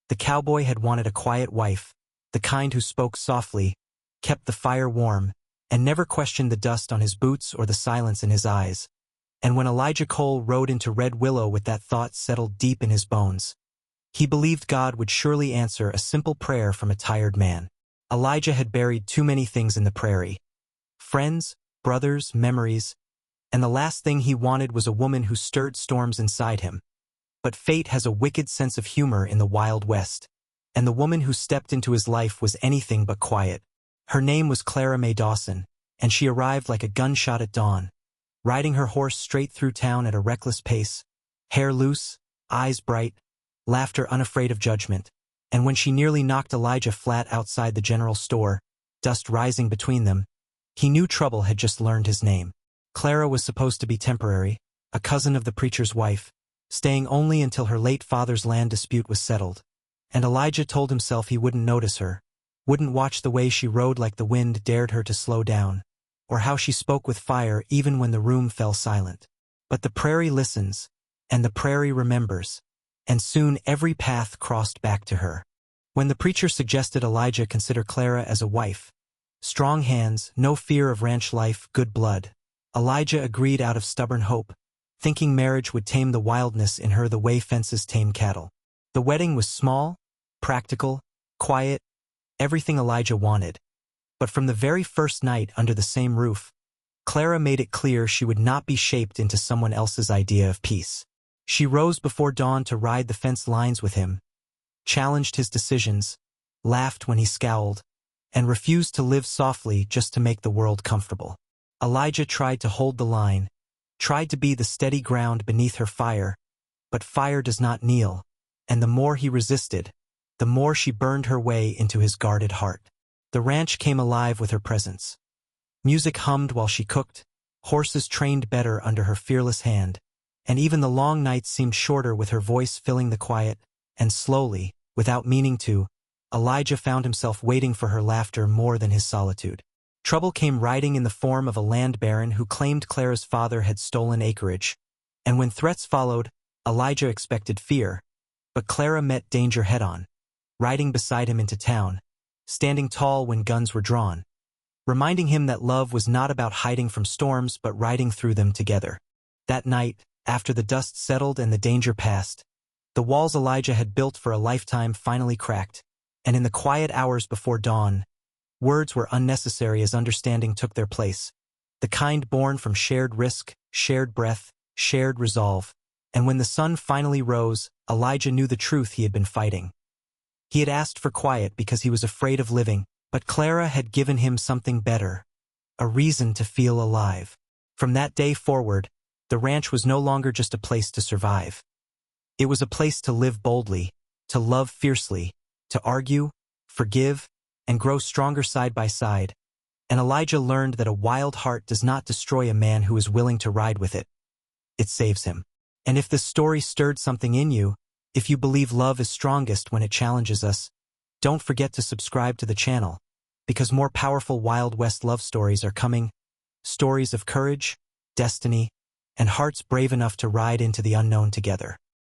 The cowboy had wanted a quiet wife, the kind who spoke softly, kept the fire warm, and never questioned the dust on his boots or the silence in his eyes. And when Elijah Cole rode into Red Willow with that thought settled deep in his bones, he believed God would surely answer a simple prayer from a tired man. Elijah had buried too many things in the prairie. Friends, brothers, memories, and the last thing he wanted was a woman who stirred storms inside him. But fate has a wicked sense of humor in the Wild West, and the woman who stepped into his life was anything but quiet. Her name was Clara Mae Dawson, and she arrived like a gunshot at dawn, riding her horse straight through town at a reckless pace, hair loose, eyes bright, laughter unafraid of judgment. And when she nearly knocked Elijah flat outside the general store, dust rising between them, he knew trouble had just learned his name. Clara was supposed to be temporary, a cousin of the preacher's wife, staying only until her late father's land dispute was settled. And Elijah told himself he wouldn't notice her, wouldn't watch the way she rode like the wind dared her to slow down, or how she spoke with fire even when the room fell silent. But the prairie listens, and the prairie remembers, and soon every path crossed back to her. When the preacher suggested Elijah consider Clara as a wife, strong hands, no fear of ranch life, good blood, Elijah agreed out of stubborn hope, thinking marriage would tame the wildness in her the way fences tame cattle. The wedding was small, practical, quiet, everything Elijah wanted. But from the very first night under the same roof, Clara made it clear she would not be shaped into someone else's idea of peace. She rose before dawn to ride the fence lines with him, challenged his decisions, laughed when he scowled, and refused to live softly just to make the world comfortable. Elijah tried to hold the line, tried to be the steady ground beneath her fire, but fire does not kneel, and the more he resisted, the more she burned her way into his guarded heart. The ranch came alive with her presence. Music hummed while she cooked, horses trained better under her fearless hand, and even the long nights seemed shorter with her voice filling the quiet, and slowly, without meaning to, Elijah found himself waiting for her laughter more than his solitude. Trouble came riding in the form of a land baron who claimed Clara's father had stolen acreage, and when threats followed, Elijah expected fear, but Clara met danger head-on, riding beside him into town, standing tall when guns were drawn, reminding him that love was not about hiding from storms but riding through them together. That night, after the dust settled and the danger passed, the walls Elijah had built for a lifetime finally cracked, and in the quiet hours before dawn, words were unnecessary as understanding took their place, the kind born from shared risk, shared breath, shared resolve. And when the sun finally rose, Elijah knew the truth he had been fighting. He had asked for quiet because he was afraid of living, but Clara had given him something better, a reason to feel alive. From that day forward, the ranch was no longer just a place to survive. It was a place to live boldly, to love fiercely, to argue, forgive, and grow stronger side by side. And Elijah learned that a wild heart does not destroy a man who is willing to ride with it. It saves him. And if this story stirred something in you, if you believe love is strongest when it challenges us, don't forget to subscribe to the channel, because more powerful Wild West love stories are coming, stories of courage, destiny, and hearts brave enough to ride into the unknown together.